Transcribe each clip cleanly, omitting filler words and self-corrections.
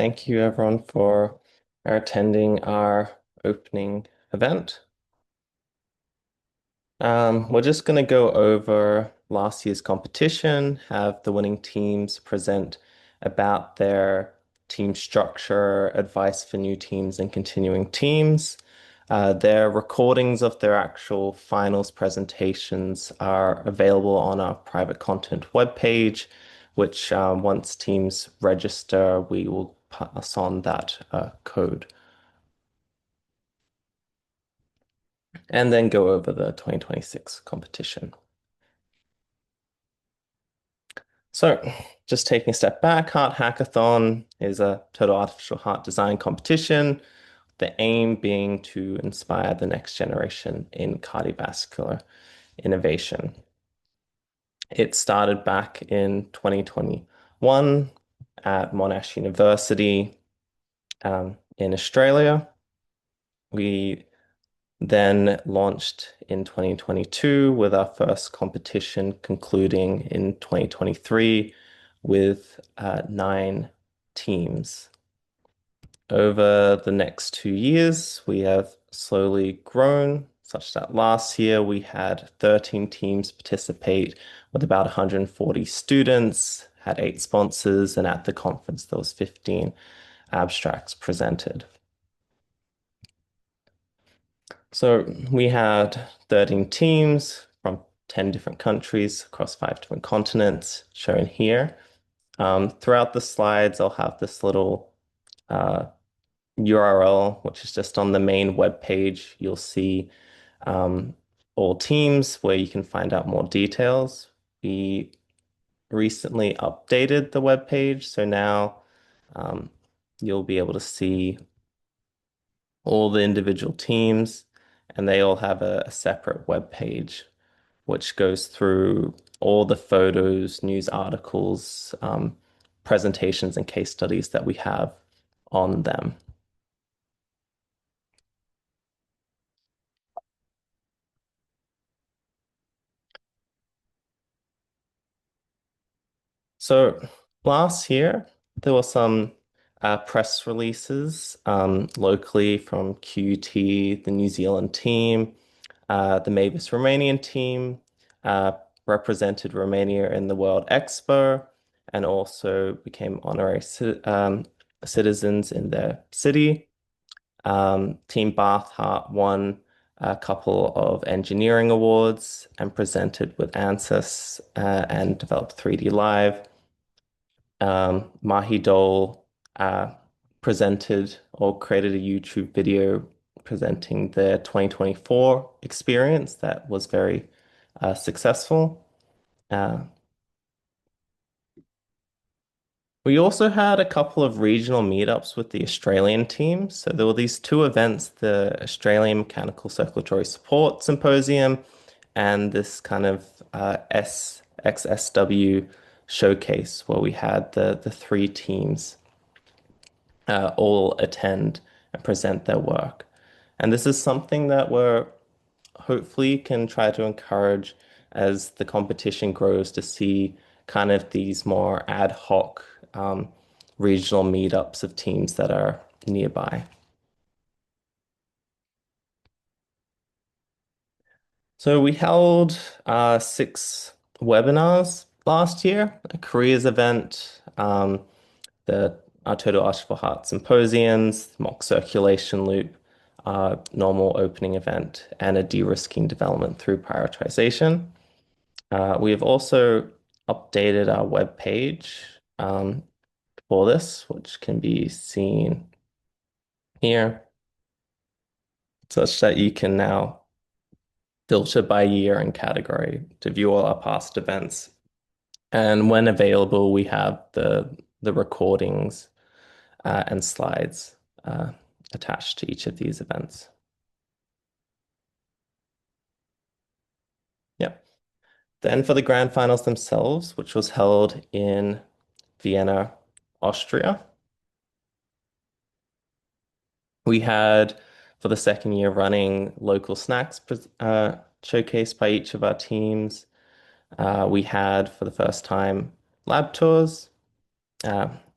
Thank you everyone for attending our opening event. We're just going to go over last year's competition, have the winning teams present about their team structure, advice for new teams and continuing teams. Their recordings of their actual finals presentations are available on our private content webpage, which once teams register, we will pass on that code and then go over the 2026 competition. So, just taking a step back, Heart Hackathon is a total artificial heart design competition. The aim being to inspire the next generation in cardiovascular innovation. It started back in 2021 at Monash University in Australia. We then launched in 2022 with our first competition concluding in 2023 with 9 teams. Over the next 2 years, we have slowly grown such that last year we had 13 teams participate with about 140 students, had 8 sponsors, and at the conference there was 15 abstracts presented. So we had 13 teams from 10 different countries across 5 different continents shown here. Throughout the slides, I'll have this little URL, which is just on the main web page. You'll see all teams where you can find out more details. We recently updated the web page, so now you'll be able to see all the individual teams, and they all have a separate web page which goes through all the photos, news articles, presentations, and case studies that we have on them. So last year, there were some press releases locally from QUT, the New Zealand team, the Mavis Romanian team uh, represented Romania in the World Expo and also became honorary citizens in their city. Team Bath Heart won a couple of engineering awards and presented with ANSYS and developed 3D Live. Mahi Dole presented or created a YouTube video presenting their 2024 experience that was very successful. Uh, we also had a couple of regional meetups with the Australian team. So there were these 2 events, the Australian Mechanical Circulatory Support Symposium and this kind of SXSW showcase where we had the 3 teams all attend and present their work. And this is something that we're hopefully can try to encourage as the competition grows to see kind of these more ad hoc regional meetups of teams that are nearby. So we held 6 webinars last year, a careers event, the our Total Artificial Heart Symposiums, mock circulation loop, normal opening event, and a de-risking development through prioritization. We have also updated our web page for this, which can be seen here, such that you can now filter by year and category to view all our past events. And when available, we have the recordings and slides attached to each of these events. Yep. Then for the grand finals themselves, which was held in Vienna, Austria, we had for the second year running local snacks showcased by each of our teams. We had for the first time lab tours.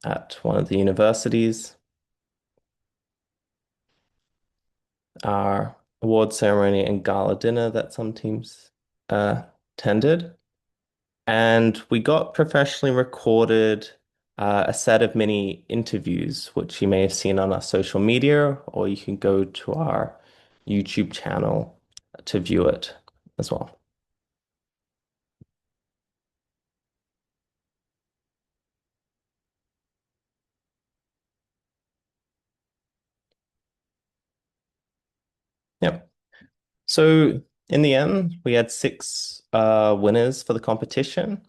at one of the universities, our award ceremony and gala dinner that some teams uh, attended. And we got professionally recorded a set of mini interviews, which you may have seen on our social media, or you can go to our YouTube channel to view it as well. Yep. So in the end, we had six winners for the competition.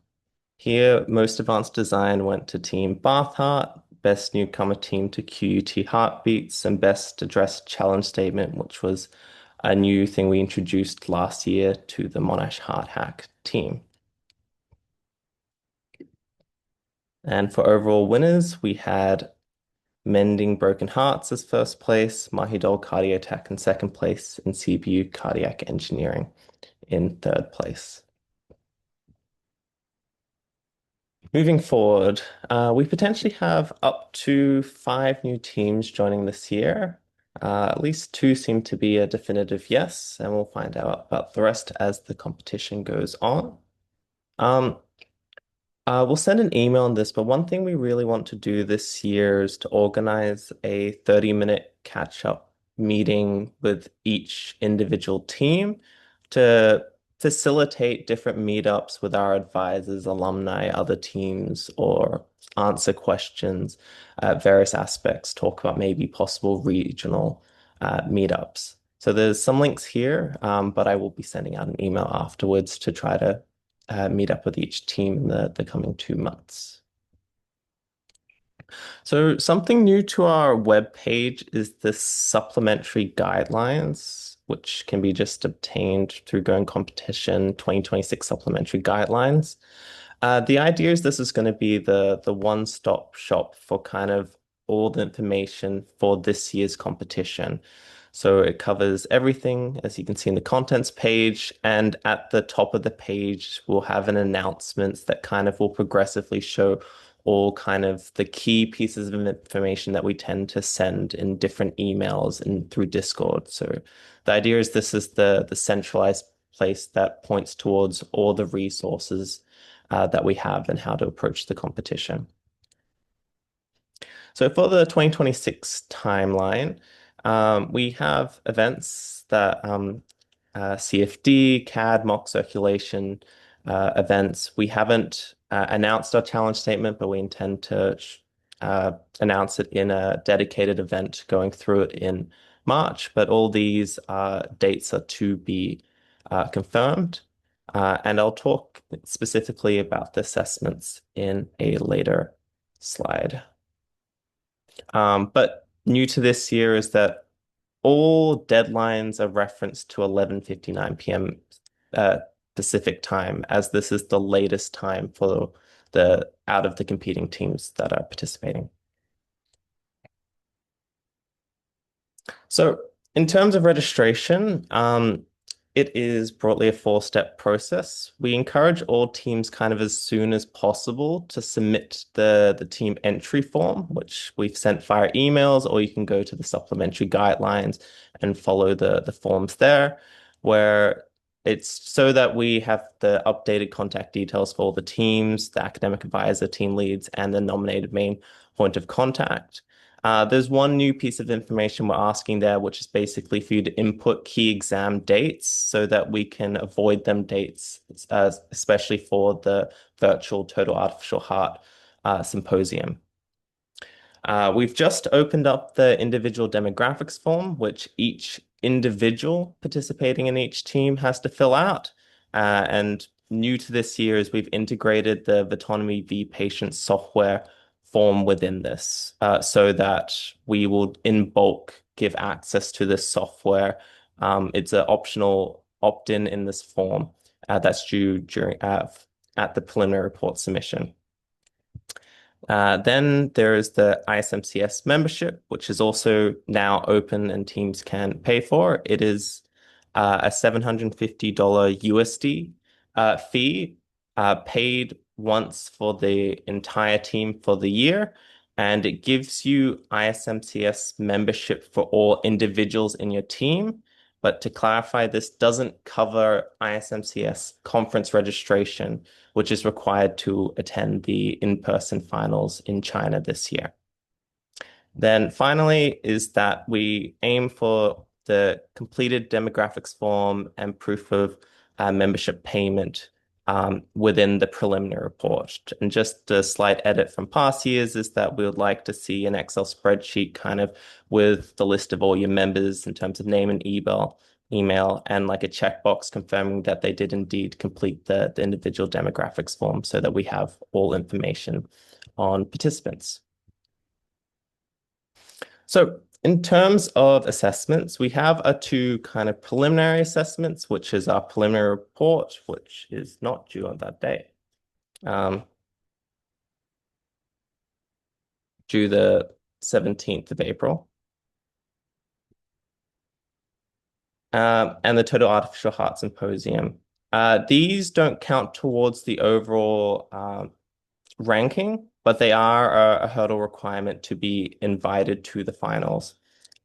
Here, most advanced design went to Team Bath Heart, best newcomer team to QUT Heartbeats, and best address challenge statement, which was a new thing we introduced last year to the Monash Heart Hack team. And for overall winners, we had Mending Broken Hearts as first place, Mahidol Cardiotech in second place, and CPU Cardiac Engineering in third place. Moving forward, we potentially have up to five new teams joining this year. At least two seem to be a definitive yes, and we'll find out about the rest as the competition goes on. Um, we'll send an email on this, but one thing we really want to do this year is to organize a 30-minute catch-up meeting with each individual team to facilitate different meetups with our advisors, alumni, other teams, or answer questions at various aspects, talk about maybe possible regional meetups. So there's some links here, but I will be sending out an email afterwards to try to meet up with each team in the coming 2 months. So something new to our web page is the supplementary guidelines, which can be just obtained through Going Competition 2026 supplementary guidelines. The idea is this is going to be the one-stop shop for kind of all the information for this year's competition. So it covers everything, as you can see in the contents page, and at the top of the page, we'll have an announcements that kind of will progressively show all kind of the key pieces of information that we tend to send in different emails and through Discord. So the idea is this is the centralized place that points towards all the resources that we have and how to approach the competition. So for the 2026 timeline, we have events that CFD, CAD, mock circulation events. We haven't announced our challenge statement, but we intend to announce it in a dedicated event going through it in March. But all these dates are to be confirmed. And I'll talk specifically about the assessments in a later slide. But new to this year is that all deadlines are referenced to 11:59 p.m. Uh, Pacific time, as this is the latest time for the out of the competing teams that are participating. So in terms of registration, it is broadly a four-step process. We encourage all teams kind of as soon as possible to submit the team entry form, which we've sent via emails, or you can go to the supplementary guidelines and follow the forms there, where it's so that we have the updated contact details for all the teams, the academic advisor, team leads, and the nominated main point of contact. There's one new piece of information we're asking there, which is basically for you to input key exam dates so that we can avoid them dates, especially for the virtual total artificial heart symposium. We've just opened up the individual demographics form, which each individual participating in each team has to fill out. And new to this year is we've integrated the Vitonomy V patient software form within this, so that we will in bulk give access to this software. It's an optional opt-in in this form that's due during at the preliminary report submission. Then there is the ISMCS membership, which is also now open and teams can pay for. It is a $750 USD fee paid once for the entire team for the year. and it gives you ISMCS membership for all individuals in your team. But to clarify, this doesn't cover ISMCS conference registration, which is required to attend the in-person finals in China this year. Then finally is that we aim for the completed demographics form and proof of membership payment within the preliminary report. And just a slight edit from past years is that we would like to see an Excel spreadsheet kind of with the list of all your members in terms of name and email, and like a checkbox confirming that they did indeed complete the individual demographics form so that we have all information on participants. So in terms of assessments, we have our two kind of preliminary assessments, which is our preliminary report, which is not due on that day, um, due the 17th of April. And the Total Artificial Heart Symposium. These don't count towards the overall ranking, but they are a hurdle requirement to be invited to the finals.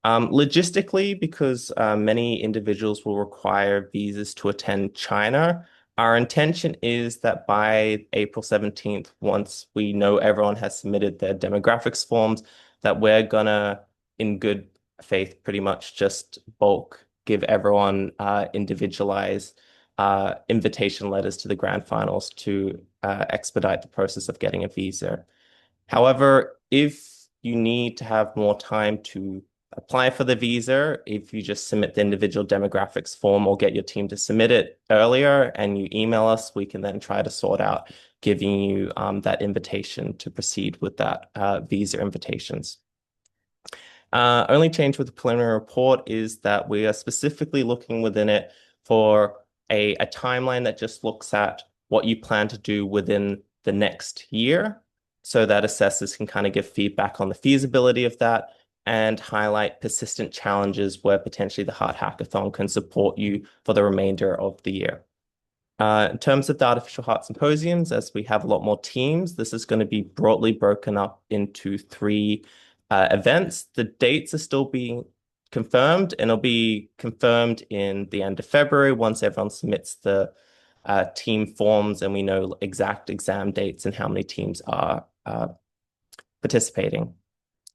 Logistically, because many individuals will require visas to attend China, our intention is that by April 17th, once we know everyone has submitted their demographics forms, that we're gonna, in good faith, pretty much just bulk give everyone individualized invitation letters to the grand finals to expedite the process of getting a visa. However, if you need to have more time to apply for the visa, if you just submit the individual demographics form or get your team to submit it earlier and you email us, we can then try to sort out giving you that invitation to proceed with that visa invitations. Only change with the preliminary report is that we are specifically looking within it for a timeline that just looks at what you plan to do within the next year so that assessors can kind of give feedback on the feasibility of that and highlight persistent challenges where potentially the Heart Hackathon can support you for the remainder of the year. In terms of the artificial heart symposiums, as we have a lot more teams, this is going to be broadly broken up into three events. The dates are still being confirmed, and it'll be confirmed in the end of February once everyone submits the team forms and we know exact exam dates and how many teams are participating.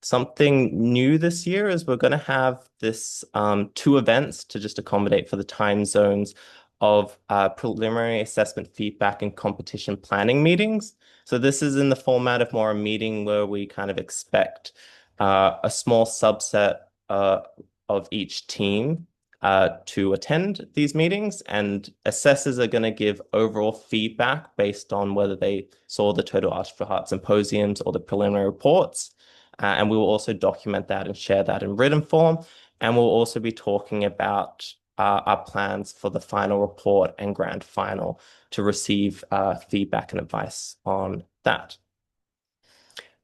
Something new this year is we're going to have this two events to just accommodate for the time zones of preliminary assessment feedback and competition planning meetings. So this is in the format of more a meeting where we kind of expect a small subset of each team to attend these meetings, and assessors are going to give overall feedback based on whether they saw the Total Artificial Heart Symposiums or the preliminary reports. And we will also document that and share that in written form. And we'll also be talking about our plans for the final report and grand final to receive feedback and advice on that.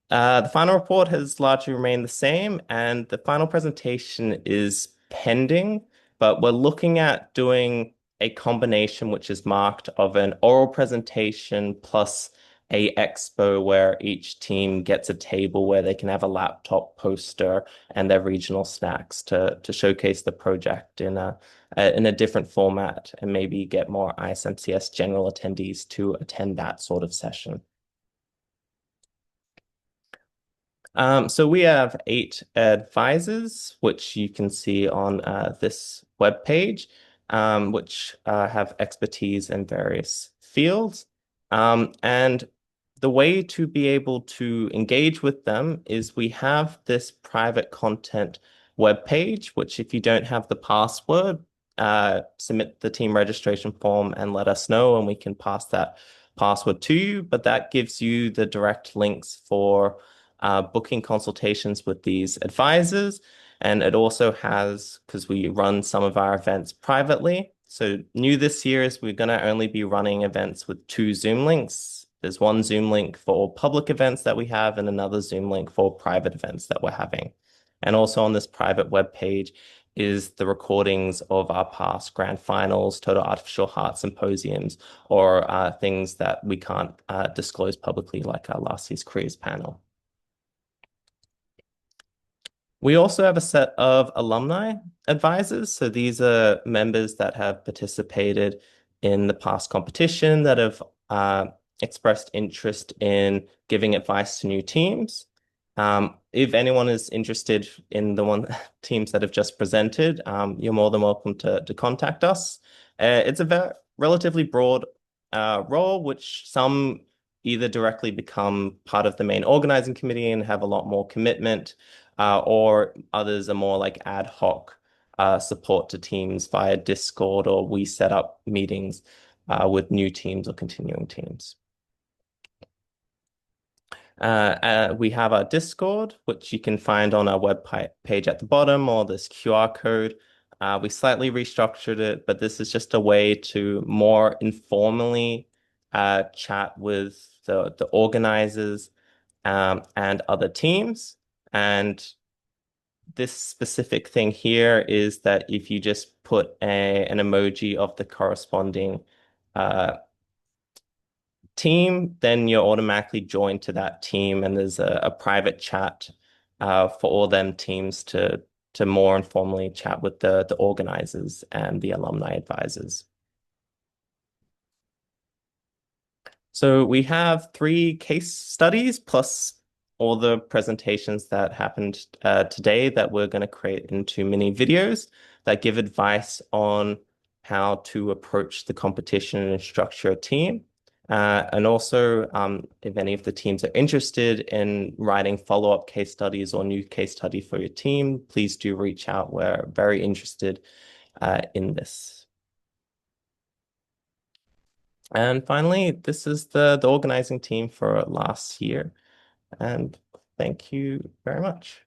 The final report has largely remained the same, and the final presentation is pending, but we're looking at doing a combination which is marked of an oral presentation plus a expo where each team gets a table where they can have a laptop poster and their regional snacks to showcase the project in a different format and maybe get more ISMCS general attendees to attend that sort of session. So we have 8 advisors, which you can see on this web page, which have expertise in various fields. And the way to be able to engage with them is we have this private content web page, which if you don't have the password, submit the team registration form and let us know, and we can pass that password to you. But that gives you the direct links for booking consultations with these advisors. And it also has, because we run some of our events privately. So new this year is we're going to only be running events with 2 Zoom links. There's one Zoom link for all public events that we have and another Zoom link for private events that we're having. And also on this private web page is the recordings of our past grand finals, total artificial heart symposiums, or things that we can't disclose publicly, like our last year's careers panel. We also have a set of alumni advisors. So these are members that have participated in the past competition that have expressed interest in giving advice to new teams. If anyone is interested in the one teams that have just presented, you're more than welcome to contact us. It's a relatively broad role, which some either directly become part of the main organizing committee and have a lot more commitment or others are more like ad hoc support to teams via Discord, or we set up meetings with new teams or continuing teams. We have our Discord, which you can find on our web page at the bottom, or this QR code. We slightly restructured it, but this is just a way to more informally chat with the organizers and other teams. And this specific thing here is that if you just put an emoji of the corresponding uh, team, then you're automatically joined to that team, and there's a private chat for all them teams to more informally chat with the organizers and the alumni advisors. So we have three case studies plus all the presentations that happened today that we're going to create into mini videos that give advice on how to approach the competition and structure a team. And also, if any of the teams are interested in writing follow-up case studies or new case study for your team, please do reach out. We're very interested in this. And finally, this is the organizing team for last year. And thank you very much.